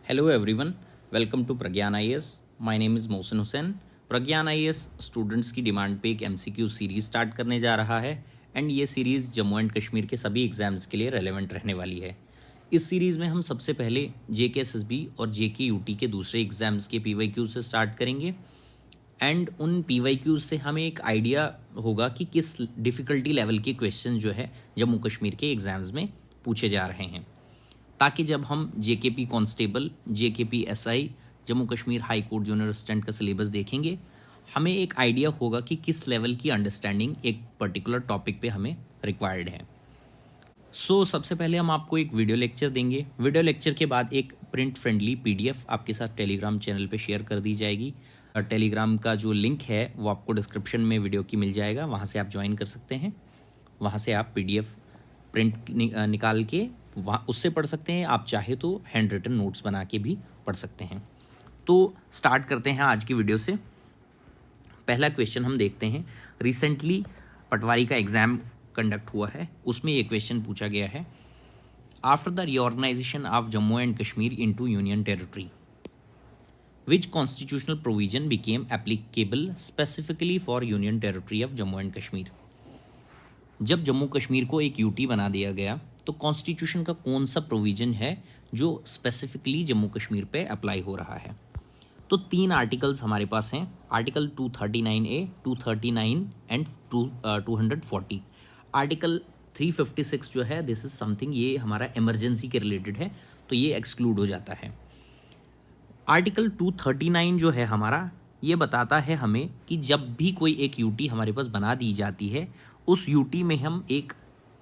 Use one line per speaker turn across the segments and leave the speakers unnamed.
Hello everyone, welcome to Pragyan IAS. My name is Mohsin Hussain. Pragyan IAS students की demand पे एक MCQ series start करने जा रहा है एंड ये सीरीज़ जम्मू एंड कश्मीर के सभी एग्जाम्स के लिए रेलेवेंट रहने वाली है. इस सीरीज़ में हम सबसे पहले JKSSB और JKUT के दूसरे एग्जाम्स के PYQ से स्टार्ट करेंगे एंड उन PYQ से हमें एक आइडिया होगा कि किस डिफ़िकल्टी लेवल के क्वेश्चन जो है जम्मू कश्मीर के एग्ज़ाम्स में पूछे जा रहे हैं, ताकि जब हम JKP constable, JKP SI, Jammu Kashmir high court junior assistant का सिलेबस देखेंगे, हमें एक आइडिया होगा कि किस लेवल की अंडरस्टैंडिंग एक पर्टिकुलर टॉपिक पे हमें रिक्वायर्ड है. सबसे पहले हम आपको एक वीडियो लेक्चर देंगे. वीडियो लेक्चर के बाद एक प्रिंट फ्रेंडली PDF आपके साथ टेलीग्राम चैनल पे शेयर कर दी जाएगी. टेलीग्राम का जो लिंक है वो आपको डिस्क्रिप्शन में वीडियो की मिल जाएगा, वहाँ से आप ज्वाइन कर सकते हैं. वहाँ से आप PDF प्रिंट निकाल के वहाँ उससे पढ़ सकते हैं. आप चाहे तो हैंड रिटन नोट्स बना के भी पढ़ सकते हैं. तो स्टार्ट करते हैं आज की वीडियो से. पहला क्वेश्चन हम देखते हैं. रिसेंटली पटवारी का एग्ज़ाम कंडक्ट हुआ है, उसमें ये क्वेश्चन पूछा गया है. After the reorganization of Jammu and Kashmir into union territory, which constitutional provision became applicable specifically for union territory of Jammu and Kashmir. जब जम्मू कश्मीर को एक यूटी बना दिया गया तो कॉन्स्टिट्यूशन का कौन सा प्रोविजन है जो स्पेसिफिकली जम्मू कश्मीर पे अप्लाई हो रहा है. तो 3 आर्टिकल्स हमारे पास हैं. Article 239A, 239 and 240. आर्टिकल 356 जो है, दिस इज समथिंग, ये हमारा इमरजेंसी के रिलेटेड है, तो ये एक्सक्लूड हो जाता है. आर्टिकल 239 जो है हमारा, ये बताता है हमें कि जब भी कोई एक यूटी हमारे पास बना दी जाती है, उस यूटी में हम एक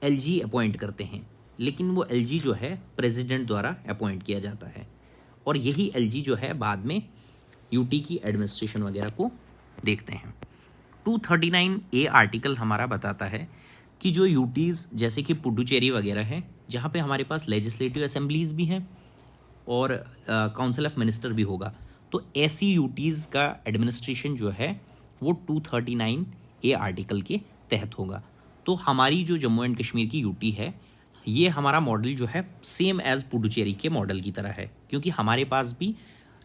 LG अपॉइंट करते हैं, लेकिन वो LG जो है प्रेसिडेंट द्वारा अपॉइंट किया जाता है, और यही LG जो है बाद में यूटी की एडमिनिस्ट्रेशन वगैरह को देखते हैं. 239A आर्टिकल हमारा बताता है कि जो यूटीज़ जैसे कि पुडुचेरी वगैरह है, जहाँ पे हमारे पास लेजिस्लेटिव असेंबलीज भी हैं और काउंसिल ऑफ मिनिस्टर भी होगा, तो ऐसी यूटीज़ का एडमिनिस्ट्रेशन जो है वो 239A आर्टिकल के तहत होगा. तो हमारी जो जम्मू एंड कश्मीर की यूटी है, ये हमारा मॉडल जो है सेम एज पुडुचेरी के मॉडल की तरह है, क्योंकि हमारे पास भी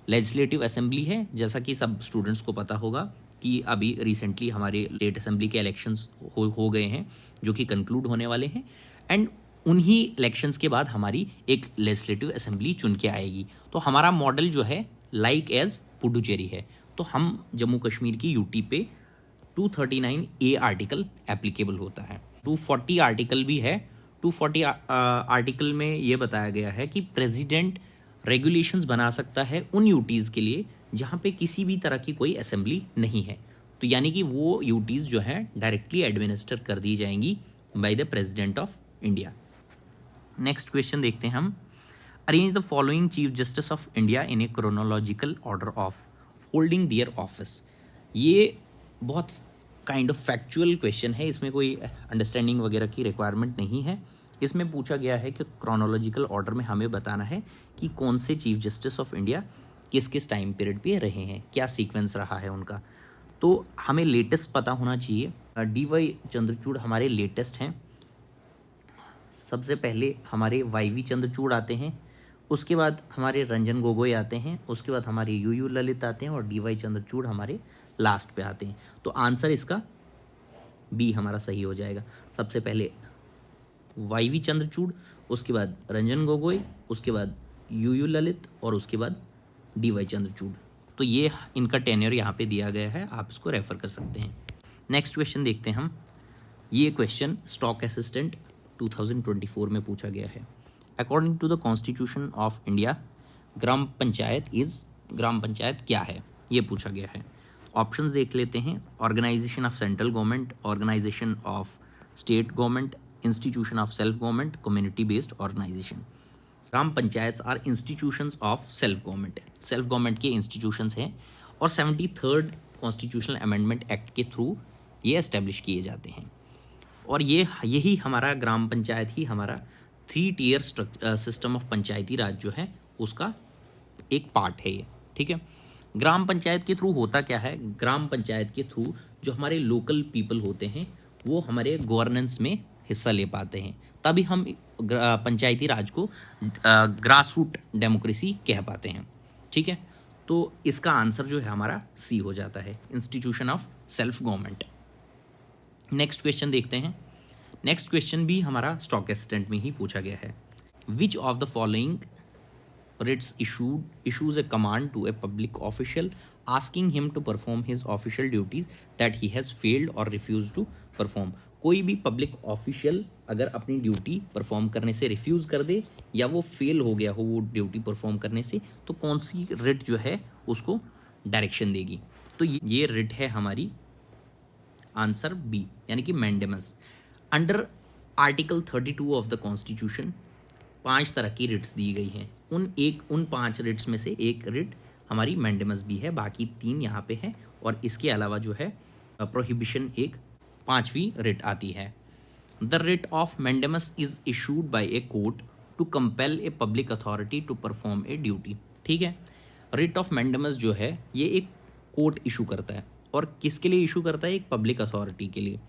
लेजिस्लेटिव असेंबली है. जैसा कि सब स्टूडेंट्स को पता होगा कि अभी रिसेंटली हमारे स्टेट असेंबली के इलेक्शंस हो गए हैं, जो कि कंक्लूड होने वाले हैं, एंड उन्हीं इलेक्शंस के बाद हमारी एक लेजिस्लेटिव असेंबली चुन के आएगी. तो हमारा मॉडल जो है लाइक एज पुडुचेरी है. तो हम जम्मू कश्मीर की यूटी पे 239A आर्टिकल एप्लीकेबल होता है. 240 आर्टिकल भी है. 240 आर्टिकल में ये बताया गया है कि प्रेसिडेंट रेगुलेशंस बना सकता है उन यूटीज़ के लिए जहाँ पे किसी भी तरह की कोई असेंबली नहीं है. तो यानी कि वो यूटीज़ जो है डायरेक्टली एडमिनिस्टर कर दी जाएंगी by the president of India. Next question देखते हैं हम. Arrange the following chief justice of India in A chronological order of holding their office. ये बहुत काइंड ऑफ फैक्चुअल क्वेश्चन है, इसमें कोई अंडरस्टैंडिंग वगैरह की रिक्वायरमेंट नहीं है. इसमें पूछा गया है कि क्रोनोलॉजिकल ऑर्डर में हमें बताना है कि कौन से चीफ जस्टिस ऑफ इंडिया किस किस टाइम पीरियड पे रहे हैं, क्या सीक्वेंस रहा है उनका. तो हमें लेटेस्ट पता होना चाहिए. DY चंद्रचूड़ हमारे लेटेस्ट हैं. सबसे पहले हमारे YV चंद्रचूड़ आते हैं, उसके बाद हमारे रंजन गोगोई आते हैं, उसके बाद हमारे UU ललित आते हैं, और DY चंद्रचूड़ हमारे लास्ट पे आते हैं. तो आंसर इसका B हमारा सही हो जाएगा. सबसे पहले YV चंद्रचूड़, उसके बाद रंजन गोगोई, उसके बाद UU ललित, और उसके बाद DY चंद्रचूड़. तो ये इनका टेन्योर यहाँ पे दिया गया है, आप इसको रेफर कर सकते हैं. नेक्स्ट क्वेश्चन देखते हैं हम. ये क्वेश्चन स्टॉक असिस्टेंट 2024 में पूछा गया है. According to the constitution of India, gram panchayat क्या है, ये पूछा गया है. ऑप्शंस देख लेते हैं. Organization of central government, organization of state government, institution of self government, community based organization. Gram panchayat are institutions of self government. Self government के इंस्टीट्यूशंस हैं, और 73rd कॉन्स्टिट्यूशनल अमेंडमेंट एक्ट के थ्रू ये एस्टेब्लिश किए जाते हैं. और यही हमारा ग्राम पंचायत ही हमारा 3 टियर सिस्टम ऑफ पंचायती राज जो है उसका एक पार्ट है ये. ठीक है. ग्राम पंचायत के थ्रू होता क्या है, ग्राम पंचायत के थ्रू जो हमारे लोकल पीपल होते हैं वो हमारे गवर्नेंस में हिस्सा ले पाते हैं, तभी हम पंचायती राज को ग्रास रूट डेमोक्रेसी कह पाते हैं। ठीक है, तो इसका आंसर जो है हमारा सी हो जाता है, institution of self government. Next question देखते हैं। नेक्स्ट क्वेश्चन भी हमारा स्टॉक एक्सटेंट में ही पूछा गया है। विच of the following writs issues a command to a public official asking him to perform his official duties that he has failed or refused to perform। कोई भी पब्लिक ऑफिशियल अगर अपनी ड्यूटी परफॉर्म करने से रिफ्यूज़ कर दे या वो fail हो गया हो वो ड्यूटी परफॉर्म करने से, तो कौन सी रिट जो है उसको डायरेक्शन देगी। तो ये रिट है हमारी आंसर बी, यानी कि mandamus. Under article 32 of the constitution 5 तरह की रिट्स दी गई हैं। उन 5 रिट्स में से एक रिट हमारी मैंडेमस भी है, बाकी 3 यहाँ पे है, और इसके अलावा जो है प्रोहिबिशन एक 5वीं रिट आती है। The writ of mandamus is issued by a court to compel a public authority to perform a duty. ठीक है, रिट ऑफ मैंडेमस जो है ये एक कोर्ट इशू करता है, और किसके लिए इशू करता है, एक पब्लिक अथॉरिटी के लिए,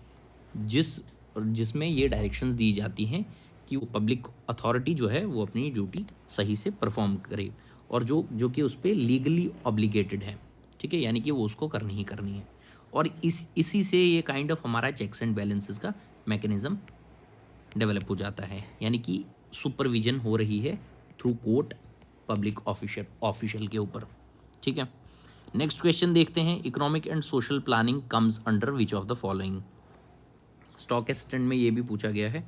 जिसमें ये डायरेक्शंस दी जाती हैं कि वो पब्लिक अथॉरिटी जो है वो अपनी ड्यूटी सही से परफॉर्म करे, और जो कि उस पर लीगली ऑब्लिगेटेड है। ठीक है, यानी कि वो उसको करनी ही करनी है, और इसी से ये काइंड ऑफ हमारा चेक्स एंड बैलेंसेस का मैकेनिज्म डेवलप हो जाता है, यानी कि सुपरविजन हो रही है थ्रू कोर्ट पब्लिक ऑफिशियल के ऊपर। ठीक है, नेक्स्ट क्वेश्चन देखते हैं। Economic and social planning comes under which of the following. Stock extent में ये भी पूछा गया है,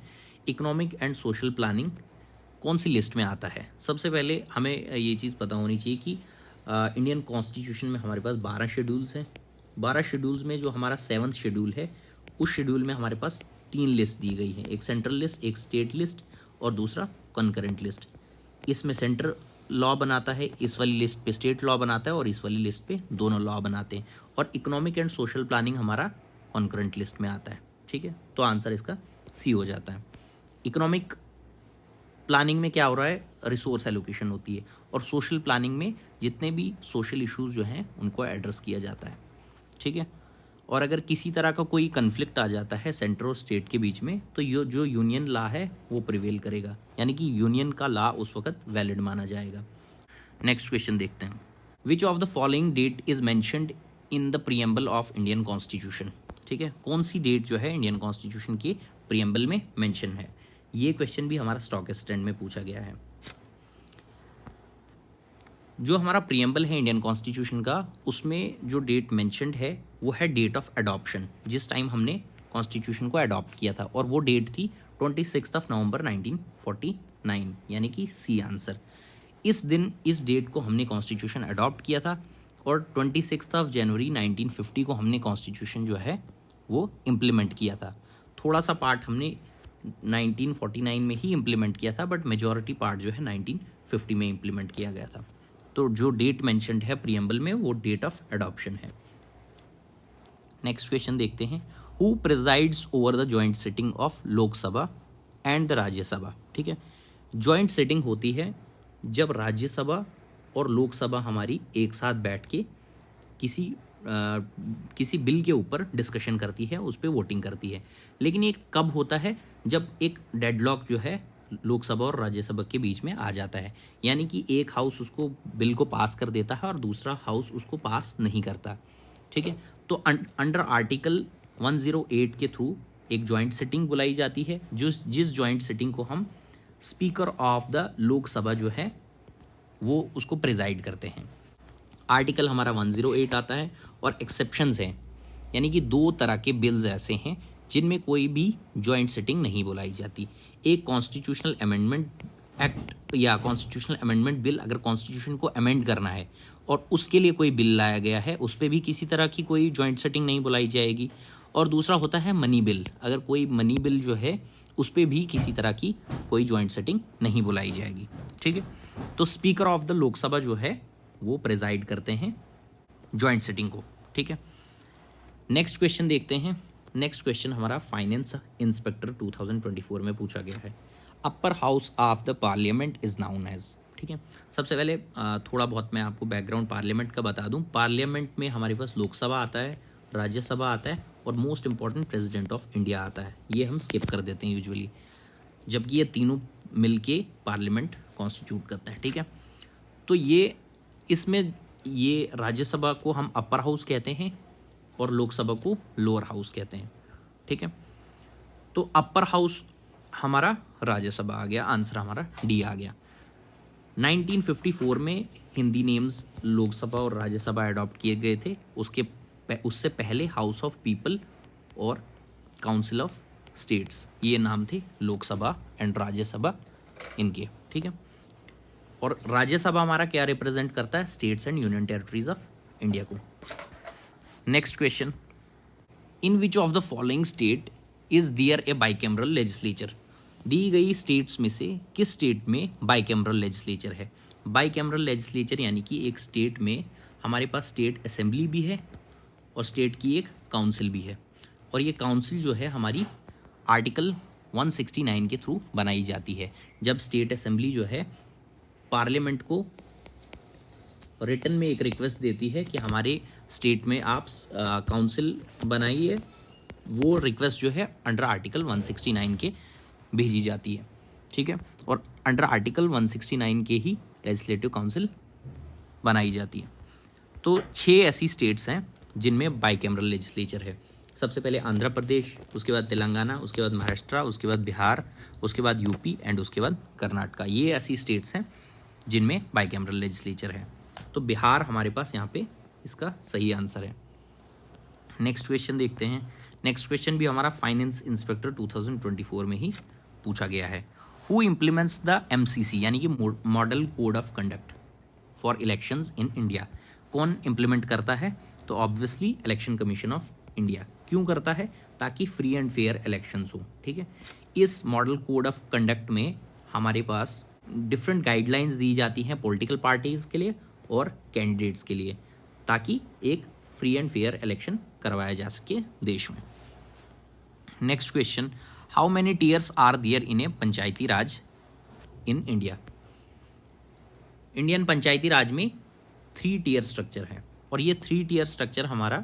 इकोनॉमिक एंड सोशल प्लानिंग कौन सी लिस्ट में आता है। सबसे पहले हमें ये चीज़ पता होनी चाहिए कि इंडियन कॉन्स्टिट्यूशन में हमारे पास 12 शेड्यूल्स हैं। 12 शेड्यूल्स में जो हमारा 7th शेड्यूल है, उस शेड्यूल में हमारे पास 3 लिस्ट दी गई हैं, एक सेंट्रल लिस्ट, एक स्टेट लिस्ट, और दूसरा कॉन्करेंट लिस्ट। इसमें सेंट्रल लॉ बनाता है, इस वाली लिस्ट पे स्टेट लॉ बनाता है, और इस वाली लिस्ट पे दोनों लॉ बनाते हैं, और इकोनॉमिक एंड सोशल प्लानिंग हमारा कॉन्करेंट लिस्ट में आता है। ठीक है, तो आंसर इसका सी हो जाता है। इकोनॉमिक प्लानिंग में क्या हो रहा है, रिसोर्स एलोकेशन होती है, और सोशल प्लानिंग में जितने भी सोशल इश्यूज जो हैं उनको एड्रेस किया जाता है। ठीक है, और अगर किसी तरह का कोई कन्फ्लिक्ट आ जाता है सेंटर और स्टेट के बीच में, तो ये जो यूनियन लॉ है वो प्रिवेल करेगा, यानी कि यूनियन का लॉ उस वक्त वैलिड माना जाएगा। नेक्स्ट क्वेश्चन देखते हैं। Which of the following date is mentioned in the preamble of Indian constitution. ठीक है, कौन सी डेट जो है इंडियन कॉन्स्टिट्यूशन के प्रीएम्बल में मेंशन है। ये क्वेश्चन भी हमारा स्टॉक एक्सटेंट में पूछा गया है। जो हमारा प्रीएम्बल है इंडियन कॉन्स्टिट्यूशन का, उसमें जो डेट मेंशन्ड है वो है डेट ऑफ अडॉप्शन, जिस टाइम हमने कॉन्स्टिट्यूशन को अडॉप्ट किया था, और वो डेट थी 26 नवंबर 1949, यानी कि सी आंसर। इस दिन इस डेट को हमने कॉन्स्टिट्यूशन अडॉप्ट किया था, और 26 जनवरी 1950 को हमने कॉन्स्टिट्यूशन जो है वो इम्प्लीमेंट किया था। थोड़ा सा पार्ट हमने 1949 में ही इम्प्लीमेंट किया था, बट मेजॉरिटी पार्ट जो है 1950 में इम्प्लीमेंट किया गया था। तो जो डेट मेंशन्ड है प्रीएम्बल में वो डेट ऑफ एडॉप्शन है। नेक्स्ट क्वेश्चन देखते हैं। Who presides over the joint sitting of Lok Sabha and the Rajya Sabha. ठीक है, जॉइंट सिटिंग होती है जब राज्यसभा और लोकसभा हमारी एक साथ बैठ के किसी बिल के ऊपर डिस्कशन करती है, उस पर वोटिंग करती है। लेकिन ये कब होता है, जब एक डेडलॉक जो है लोकसभा और राज्यसभा के बीच में आ जाता है, यानी कि एक हाउस उसको बिल को पास कर देता है और दूसरा हाउस उसको पास नहीं करता। ठीक है, तो अंडर आर्टिकल 108 के थ्रू एक जॉइंट सिटिंग बुलाई जाती है, जिस जॉइंट सिटिंग को हम स्पीकर ऑफ द लोकसभा जो है वो उसको प्रिजाइड करते हैं। आर्टिकल हमारा 108 आता है, और एक्सेप्शंस हैं, यानी कि 2 तरह के बिल्स ऐसे हैं जिनमें कोई भी जॉइंट सिटिंग नहीं बुलाई जाती। एक कॉन्स्टिट्यूशनल अमेंडमेंट एक्ट या कॉन्स्टिट्यूशनल अमेंडमेंट बिल, अगर कॉन्स्टिट्यूशन को अमेंड करना है और उसके लिए कोई बिल लाया गया है, उस पर भी किसी तरह की कोई जॉइंट सिटिंग नहीं बुलाई जाएगी। और दूसरा होता है मनी बिल, अगर कोई मनी बिल जो है उस पर भी किसी तरह की कोई जॉइंट सिटिंग नहीं बुलाई जाएगी। ठीक है, तो स्पीकर ऑफ द लोकसभा जो है वो प्रिजाइड करते हैं जॉइंट सिटिंग को। ठीक है, नेक्स्ट क्वेश्चन देखते हैं। नेक्स्ट क्वेश्चन हमारा फाइनेंस इंस्पेक्टर 2024 में पूछा गया है। Upper house of the parliament is known as. ठीक है, सबसे पहले थोड़ा बहुत मैं आपको बैकग्राउंड पार्लियामेंट का बता दूं। पार्लियामेंट में हमारे पास लोकसभा आता है, राज्यसभा आता है और most important president of India आता है। ये हम स्किप कर देते हैं यूजुअली, जबकि ये तीनों मिलके पार्लियामेंट कॉन्स्टिट्यूट करता है। ठीक है, तो ये इसमें ये राज्यसभा को हम अपर हाउस कहते हैं और लोकसभा को लोअर हाउस कहते हैं। ठीक है, तो अपर हाउस हमारा राज्यसभा आ गया, आंसर हमारा डी आ गया। 1954 में हिंदी नेम्स लोकसभा और राज्यसभा अडॉप्ट किए गए थे। उससे पहले हाउस ऑफ पीपल और काउंसिल ऑफ स्टेट्स ये नाम थे लोकसभा एंड राज्यसभा इनके। ठीक है, और राज्यसभा हमारा क्या रिप्रेजेंट करता है? States and union territories of India को। Next question, in which of the following state is there a bicameral legislature? दी गई स्टेट्स में से किस स्टेट में बाइकैमरल लेजिस्लेचर है? बाइकैमरल लेजिस्लेचर यानी कि एक स्टेट में हमारे पास स्टेट असेंबली भी है और स्टेट की एक काउंसिल भी है, और ये काउंसिल जो है हमारी आर्टिकल 169 के थ्रू बनाई जाती है। जब स्टेट असेंबली जो है पार्लियामेंट को रिटन में एक रिक्वेस्ट देती है कि हमारे स्टेट में आप काउंसिल बनाइए, वो रिक्वेस्ट जो है अंडर आर्टिकल 169 के भेजी जाती है। ठीक है, और अंडर आर्टिकल 169 के ही लेजिस्लेटिव काउंसिल बनाई जाती है। तो 6 ऐसी स्टेट्स हैं जिनमें बाइकैमरल लेजिस्लेचर है। सबसे पहले आंध्र प्रदेश, उसके बाद तेलंगाना, उसके बाद महाराष्ट्र, उसके बाद बिहार, उसके बाद यूपी एंड उसके बाद कर्नाटका। ये ऐसी स्टेट्स हैं जिनमें बाइकैमरल लेजिस्लेचर है। तो बिहार हमारे पास यहाँ पे इसका सही आंसर है। नेक्स्ट क्वेश्चन देखते हैं। नेक्स्ट क्वेश्चन भी हमारा फाइनेंस इंस्पेक्टर 2024 में ही पूछा गया है। हु इम्प्लीमेंट्स द MCC यानी कि model code of conduct for elections in India? कौन इम्प्लीमेंट करता है? तो obviously election commission of India. क्यों करता है? ताकि फ्री एंड फेयर इलेक्शंस हो। ठीक है, इस मॉडल कोड ऑफ कंडक्ट में हमारे पास डिफरेंट गाइडलाइंस दी जाती हैं पॉलिटिकल पार्टीज के लिए और कैंडिडेट्स के लिए, ताकि एक फ्री एंड फेयर इलेक्शन करवाया जा सके देश में। Next question, how many tiers are there in a panchayati raj in India? Indian panchayati raj में 3 टीयर स्ट्रक्चर है, और ये 3 टीयर स्ट्रक्चर हमारा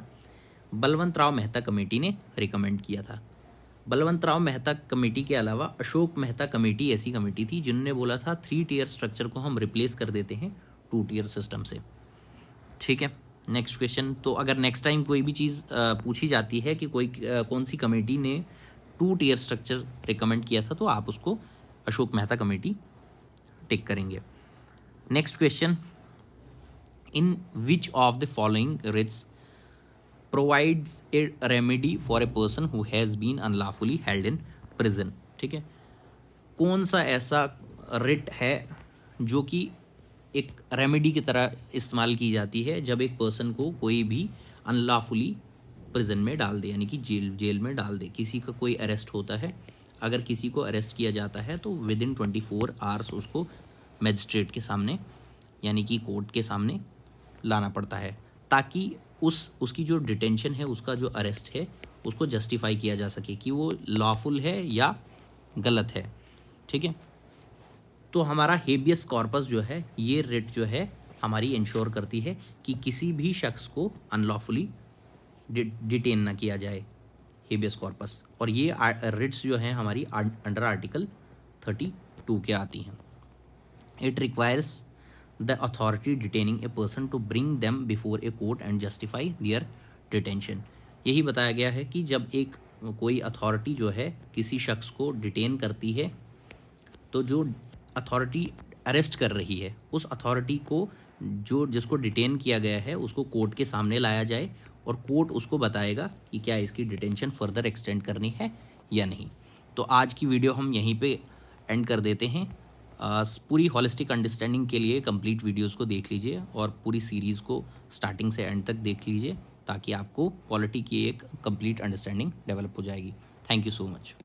बलवंत राव मेहता कमेटी ने रिकमेंड किया था। बलवंत राव मेहता कमेटी के अलावा अशोक मेहता कमेटी ऐसी कमेटी थी जिन्होंने बोला था 3 टीयर स्ट्रक्चर को हम रिप्लेस कर देते हैं 2 टीयर सिस्टम से। ठीक है, नेक्स्ट क्वेश्चन, तो अगर नेक्स्ट टाइम कोई भी चीज़ पूछी जाती है कि कौन सी कमेटी ने 2 टीयर स्ट्रक्चर रिकमेंड किया था, तो आप उसको अशोक मेहता कमेटी टिक करेंगे। Next question, in which of the following writs provides a remedy for a person who has been unlawfully held in prison? ठीक है, कौन सा ऐसा रिट है जो कि एक रेमेडी की तरह इस्तेमाल की जाती है जब एक पर्सन को कोई भी अनलॉफुली प्रिजन में डाल दे, यानी कि जेल में डाल दे। किसी का कोई अरेस्ट होता है, अगर किसी को अरेस्ट किया जाता है तो विद इन 24 आवर्स उसको मैजिस्ट्रेट के सामने यानी कि कोर्ट के सामने लाना पड़ता है, ताकि उसकी जो डिटेंशन है, उसका जो अरेस्ट है, उसको जस्टिफाई किया जा सके कि वो लॉफुल है या गलत है। ठीक है, तो हमारा हेबियस कॉर्पस जो है, ये रिट जो है हमारी इंश्योर करती है कि किसी भी शख्स को अनलॉफुली डिटेन ना किया जाए, हेबियस कॉर्पस। और ये रिट्स जो हैं हमारी अंडर आर्टिकल 32 के आती हैं। It requires the authority detaining a person to bring them before a court and justify their detention। यही बताया गया है कि जब एक कोई अथॉरिटी जो है किसी शख्स को डिटेन करती है, तो जो अथॉरिटी अरेस्ट कर रही है उस अथॉरिटी को जिसको डिटेन किया गया है उसको कोर्ट के सामने लाया जाए, और कोर्ट उसको बताएगा कि क्या इसकी डिटेंशन फर्दर एक्सटेंड करनी है या नहीं। तो आज की वीडियो हम यहीं पे एंड कर देते हैं। पूरी हॉलिस्टिक अंडरस्टैंडिंग के लिए कंप्लीट वीडियोस को देख लीजिए और पूरी सीरीज़ को स्टार्टिंग से एंड तक देख लीजिए, ताकि आपको पॉलिटी की एक कंप्लीट अंडरस्टैंडिंग डेवलप हो जाएगी। Thank you so much.